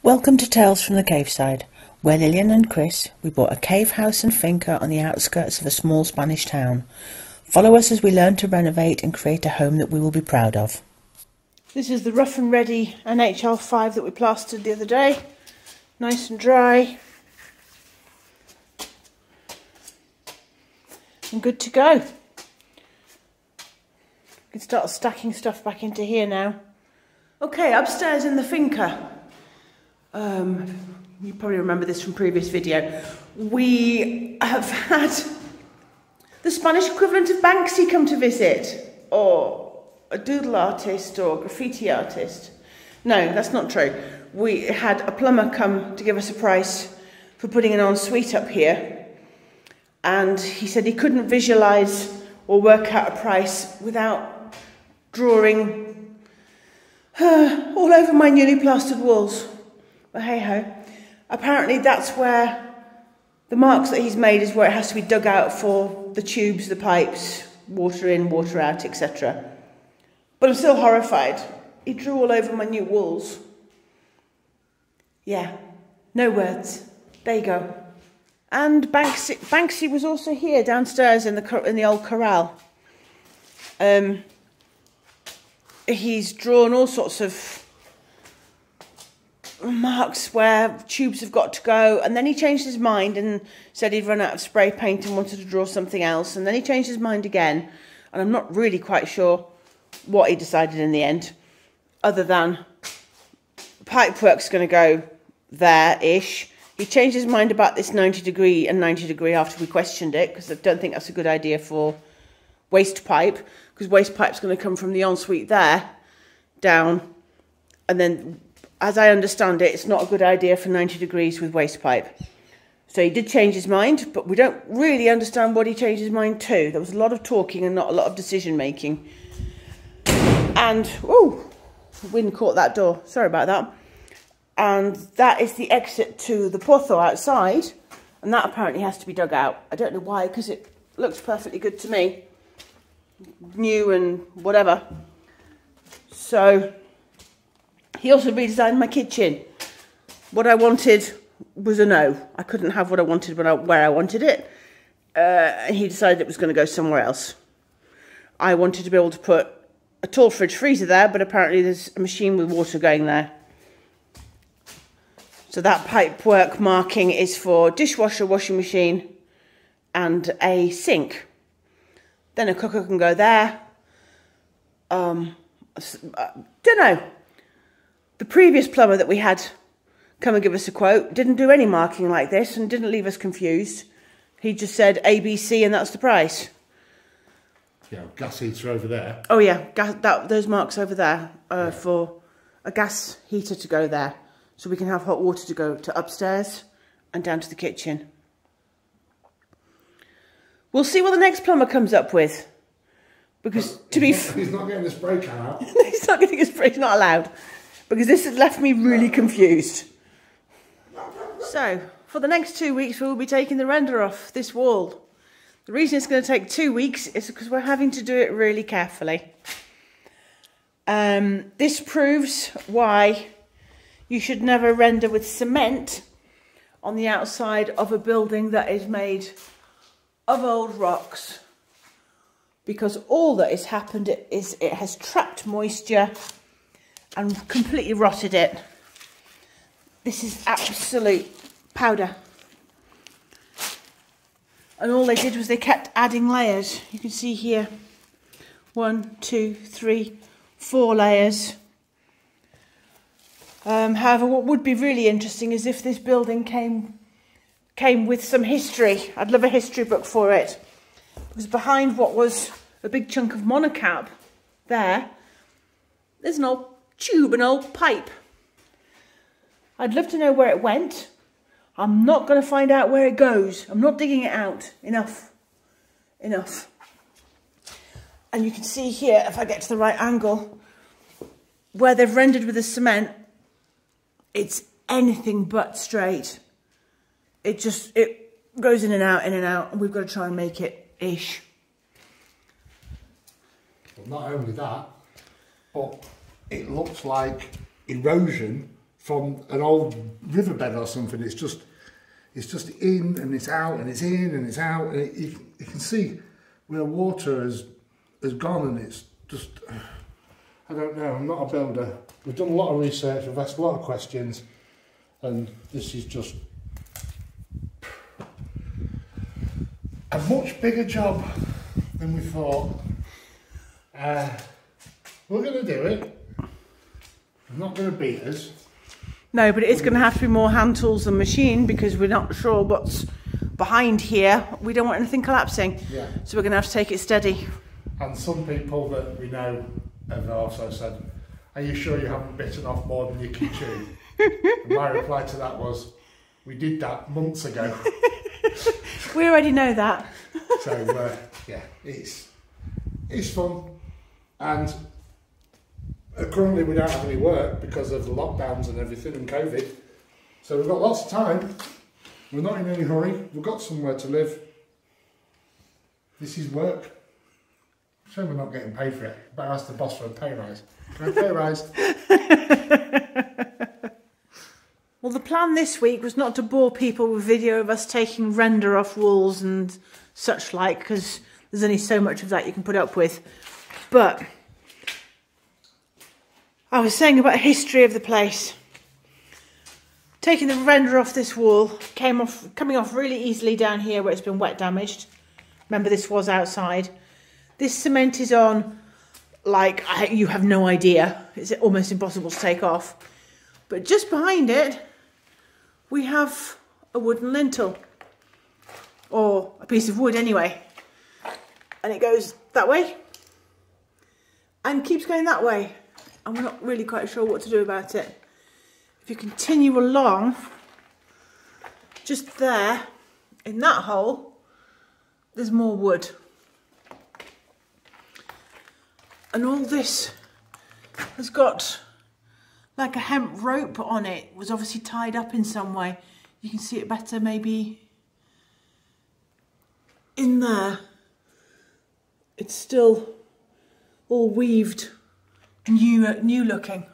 Welcome to Tales from the Caveside, where Lillian and Chris, we bought a cave house and finca on the outskirts of a small Spanish town. Follow us as we learn to renovate and create a home that we will be proud of. This is the rough and ready NHL5 that we plastered the other day. Nice and dry. And good to go. We can start stacking stuff back into here now. Okay, upstairs in the finca. You probably remember this from previous video. We have had the Spanish equivalent of Banksy come to visit, or a doodle artist or graffiti artist. No, that's not true. We had a plumber come to give us a price for putting an ensuite up here, and he said he couldn't visualise or work out a price without drawing all over my newly plastered walls. But hey ho, apparently that's where the marks that he's made is where it has to be dug out for the tubes, the pipes, water in, water out, etc. But I'm still horrified. He drew all over my new walls. Yeah, no words. There you go. And Banksy was also here downstairs in the old corral. He's drawn all sorts of marks where tubes have got to go, and then he changed his mind and said he'd run out of spray paint and wanted to draw something else, and then he changed his mind again, and I'm not really quite sure what he decided in the end, other than pipework's going to go there-ish. He changed his mind about this 90 degree and 90 degree after we questioned it, because I don't think that's a good idea for waste pipe, because waste pipe's going to come from the ensuite there down, and then as I understand it, it's not a good idea for 90 degrees with waste pipe. So he did change his mind, but we don't really understand what he changed his mind to. There was a lot of talking and not a lot of decision making. And, oh, the wind caught that door. Sorry about that. And that is the exit to the pozo outside. And that apparently has to be dug out. I don't know why, because it looks perfectly good to me. New and whatever. So he also redesigned my kitchen. What I wanted was a no. I couldn't have what I wanted where I wanted it. And he decided it was going to go somewhere else. I wanted to be able to put a tall fridge freezer there, but apparently there's a machine with water going there. So that pipework marking is for dishwasher, washing machine, and a sink. Then a cooker can go there. Don't know. The previous plumber that we had come and give us a quote didn't do any marking like this and didn't leave us confused. He just said ABC and that's the price. Yeah, gas heater over there. Oh yeah, those marks over there for a gas heater to go there. So we can have hot water to go to upstairs and down to the kitchen. We'll see what the next plumber comes up with. Because he's not getting the spray can out. He's not getting a spray, he's not allowed. Because this has left me really confused. So, for the next 2 weeks, we will be taking the render off this wall. The reason it's going to take 2 weeks is because we're having to do it really carefully. This proves why you should never render with cement on the outside of a building that is made of old rocks. Because all that has happened is it has trapped moisture and completely rotted it. This is absolute powder. And all they did was they kept adding layers. You can see here, 1, 2, 3, 4 layers. However, what would be really interesting is if this building came with some history. I'd love a history book for it. Because behind what was a big chunk of monocap there's an old tube, an old pipe. I'd love to know where it went. I'm not going to find out where it goes. I'm not digging it out. Enough. Enough. And you can see here, if I get to the right angle, where they've rendered with the cement, it's anything but straight. It goes in and out, and we've got to try and make it ish. Well, not only that, but it looks like erosion from an old riverbed or something. It's just in and it's out and it's in and it's out, and you can see where water has gone, and it's just, I don't know, I'm not a builder. We've done a lot of research, we've asked a lot of questions, and this is just a much bigger job than we thought. We're going to do it. I'm not going to beat us. No, but it is going to have to be more hand tools than machine, because we're not sure what's behind here. We don't want anything collapsing. Yeah. So we're going to have to take it steady. And some people that we know have also said, are you sure you haven't bitten off more than you can chew? And my reply to that was, we did that months ago. We already know that. So, yeah, it's fun. And currently we don't have any work because of the lockdowns and everything and COVID. So we've got lots of time. We're not in any hurry. We've got somewhere to live. This is work. Shame we're not getting paid for it. Better ask the boss for a pay rise. Can I pay rise? Well, the plan this week was not to bore people with video of us taking render off walls and such like, because there's only so much of that you can put up with. But I was saying about the history of the place. Taking the render off this wall, coming off really easily down here where it's been wet damaged. Remember, this was outside. This cement is on like, you have no idea. It's almost impossible to take off. But just behind it, we have a wooden lintel. Or a piece of wood anyway. And it goes that way. And keeps going that way. And we're not really quite sure what to do about it. If you continue along, just there, in that hole, there's more wood. And all this has got like a hemp rope on it. It was obviously tied up in some way. You can see it better maybe in there. It's still all weaved, new looking.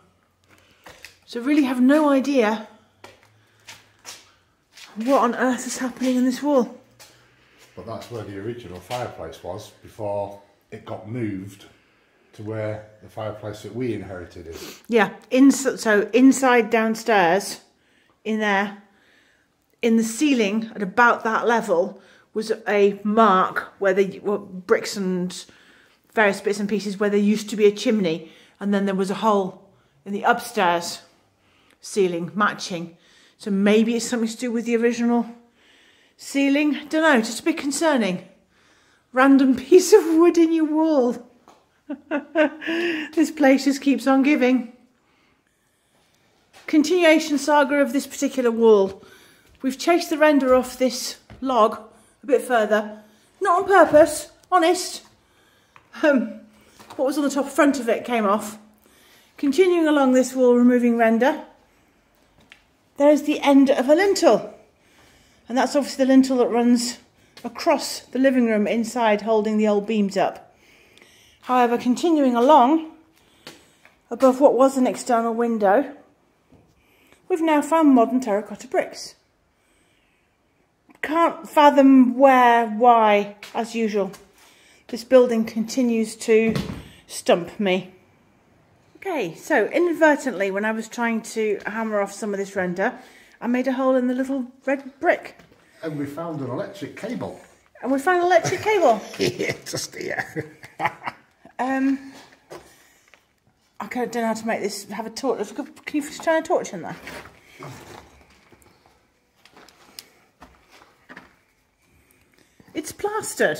So I really have no idea what on earth is happening in this wall. But that's where the original fireplace was before it got moved to where the fireplace that we inherited is. Yeah, so inside downstairs, in there, in the ceiling at about that level was a mark where bricks and various bits and pieces where there used to be a chimney, and then there was a hole in the upstairs ceiling matching. So maybe it's something to do with the original ceiling. Don't know, just a bit concerning. Random piece of wood in your wall. This place just keeps on giving. Continuation saga of this particular wall. We've chased the render off this log a bit further. Not on purpose, honest. What was on the top front of it came off. Continuing along this wall, removing render. There's the end of a lintel. And that's obviously the lintel that runs across the living room inside, holding the old beams up. However, continuing along, above what was an external window, we've now found modern terracotta bricks. Can't fathom where, why, as usual. This building continues to stump me. Okay, so inadvertently, when I was trying to hammer off some of this render, I made a hole in the little red brick. And we found an electric cable. And we found an electric cable. Yeah, just here. I don't know how to make this have a torch. Can you turn a torch in there? It's plastered.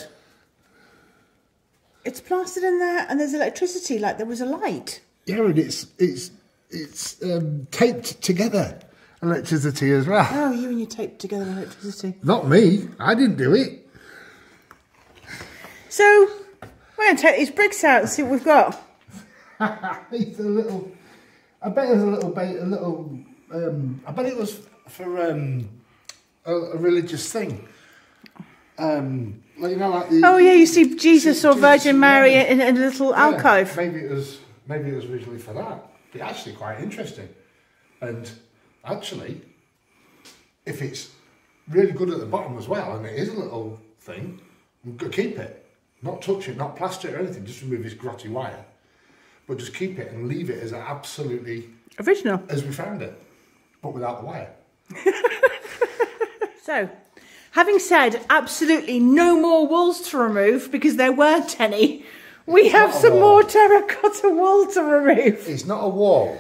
It's plastered in there, and there's electricity, like there was a light. Yeah, and it's taped together, electricity as well. Oh, you and your taped together electricity. Not me. I didn't do it. So we're going to take these bricks out and see what we've got. It's a little. I bet it was a little bit. I bet it was for a religious thing. Like, you know, like the, oh yeah, you see Jesus or Virgin Mary in a little alcove. Maybe it was originally for that. It's actually quite interesting. And actually, if it's really good at the bottom as well, and it is a little thing, we've got to keep it. Not touch it, not plaster it or anything, just remove this grotty wire. But just keep it and leave it as absolutely... original. As we found it, but without the wire. So, having said absolutely no more walls to remove, because there weren't any, we have some more terracotta wall to remove. It's not a wall.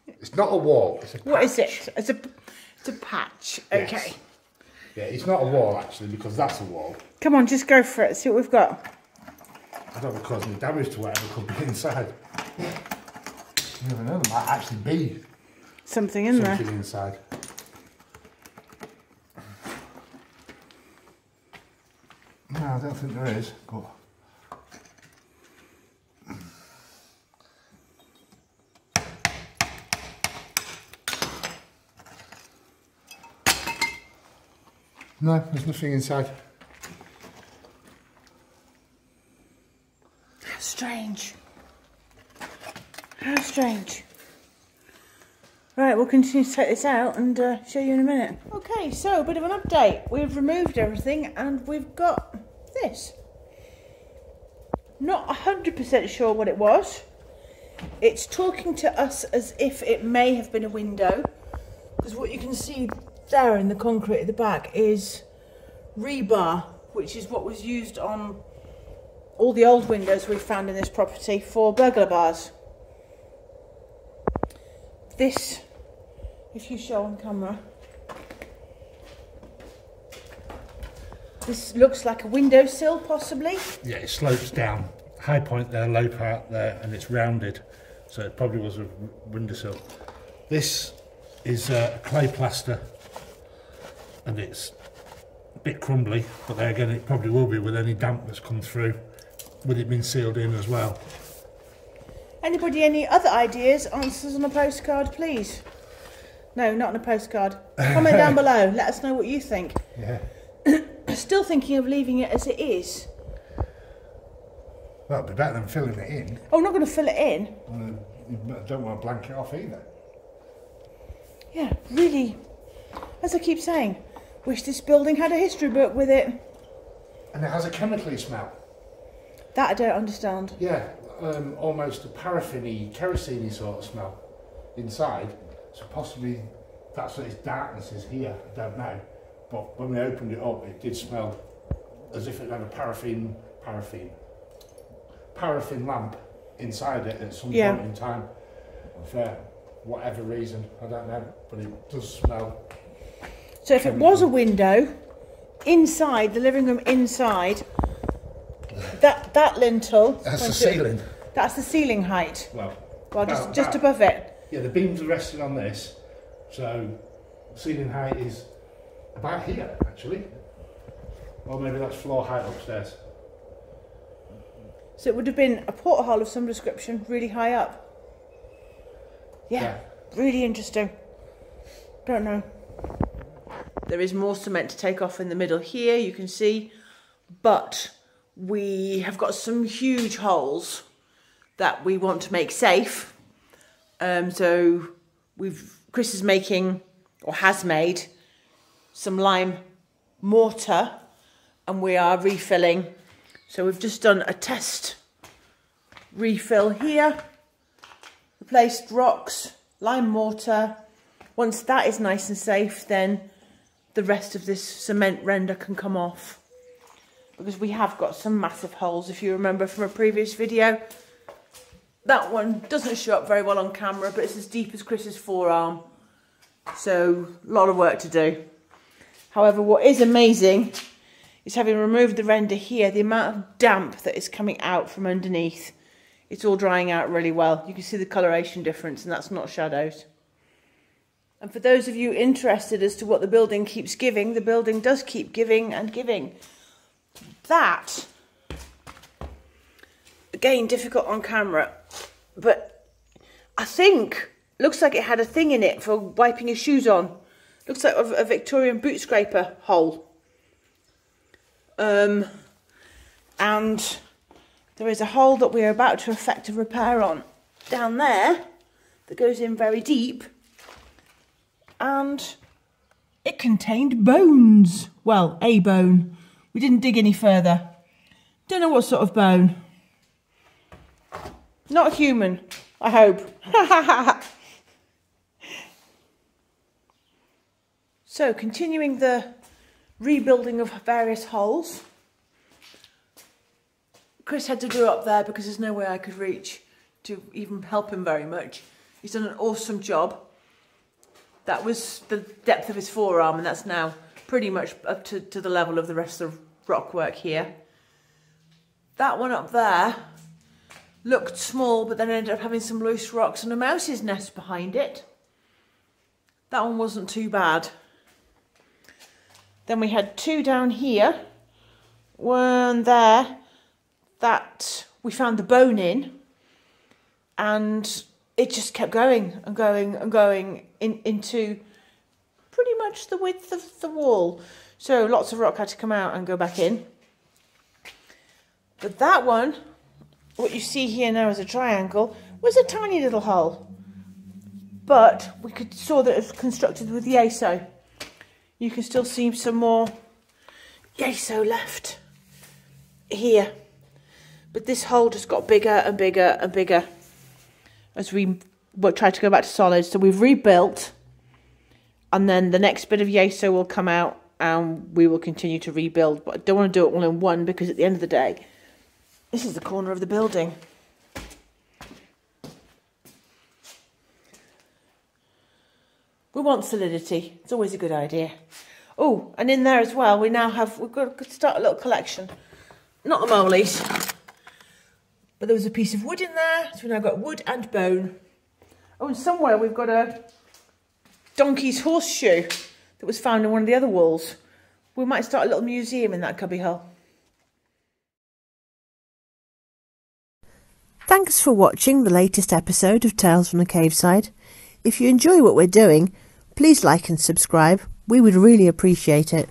It's not a wall, it's a patch. What is it? It's a patch, okay. Yes. Yeah, it's not a wall actually, because that's a wall. Come on, just go for it, see what we've got. I don't want to cause any damage to whatever could be inside. You never know, there might actually be something in there. Something inside. No, I don't think there is. But... no, there's nothing inside. How strange. How strange. Right, we'll continue to take this out and show you in a minute. Okay, so a bit of an update. We've removed everything and we've got this. Not 100% sure what it was. It's talking to us as if it may have been a window, because what you can see there in the concrete at the back is rebar, which is what was used on all the old windows we've found in this property for burglar bars. This, if you show on camera, this looks like a windowsill possibly. Yeah, it slopes down. High point there, low part there, and it's rounded. So it probably was a windowsill. This is clay plaster, and it's a bit crumbly, but there again it probably will be with any damp that's come through, with it being sealed in as well. Anybody any other ideas, answers on a postcard, please? No, not on a postcard. Comment down below, let us know what you think. Yeah. Still thinking of leaving it as it is. Well, it'd be better than filling it in. Oh, I'm not going to fill it in. You don't want to blank it off either. Yeah, really, as I keep saying, wish this building had a history book with it. And it has a chemically smell. That I don't understand. Yeah, almost a paraffin-y, kerosene-y sort of smell inside. So possibly that's what its darkness is here, I don't know. But when we opened it up, it did smell as if it had a paraffin lamp inside it at some point in time. For whatever reason, I don't know, but it does smell. So if it was a window, inside, the living room inside, that lintel... That's the ceiling. That's the ceiling height. Well, just above it. Yeah, the beams are resting on this, so ceiling height is about here, actually. Or maybe that's floor height upstairs. So it would have been a porthole of some description, really high up. Yeah, really interesting. Don't know. There is more cement to take off in the middle here, you can see, but we have got some huge holes that we want to make safe. So Chris is making, or has made, some lime mortar, and we are refilling. So we've just done a test refill here, replaced rocks, lime mortar. Once that is nice and safe, then the rest of this cement render can come off, because we have got some massive holes, if you remember from a previous video. That one doesn't show up very well on camera, but it's as deep as Chris's forearm, so a lot of work to do. However, what is amazing is, having removed the render here, the amount of damp that is coming out from underneath. It's all drying out really well. You can see the coloration difference, and that's not shadows. And for those of you interested as to what the building keeps giving, the building does keep giving and giving. That, again, difficult on camera, but I think, looks like it had a thing in it for wiping your shoes on. Looks like a Victorian boot scraper hole. And there is a hole that we are about to effect a repair on down there that goes in very deep, and it contained bones. Well, a bone. We didn't dig any further. Don't know what sort of bone. Not human, I hope. So, continuing the rebuilding of various holes. Chris had to do it up there because there's no way I could reach to even help him very much. He's done an awesome job. That was the depth of his forearm, and that's now pretty much up to the level of the rest of the rock work here. That one up there looked small, but then ended up having some loose rocks and a mouse's nest behind it. That one wasn't too bad. Then we had two down here, one there, that we found the bone in, and it just kept going and going and going into pretty much the width of the wall. So lots of rock had to come out and go back in. But that one, what you see here now as a triangle, was a tiny little hole. But we saw that it was constructed with yeso. You can still see some more yeso left here. But this hole just got bigger and bigger and bigger as we tried to go back to solid. So we've rebuilt, and then the next bit of yeso will come out and we will continue to rebuild. But I don't want to do it all in one, because at the end of the day, this is the corner of the building. We want solidity. It's always a good idea. Oh, and in there as well, we've got to start a little collection. Not the molies, but there was a piece of wood in there, so we've now got wood and bone. Oh, and somewhere we've got a donkey's horseshoe that was found in one of the other walls. We might start a little museum in that cubbyhole. Thanks for watching the latest episode of Tales from the Caveside. If you enjoy what we're doing, please like and subscribe. We would really appreciate it.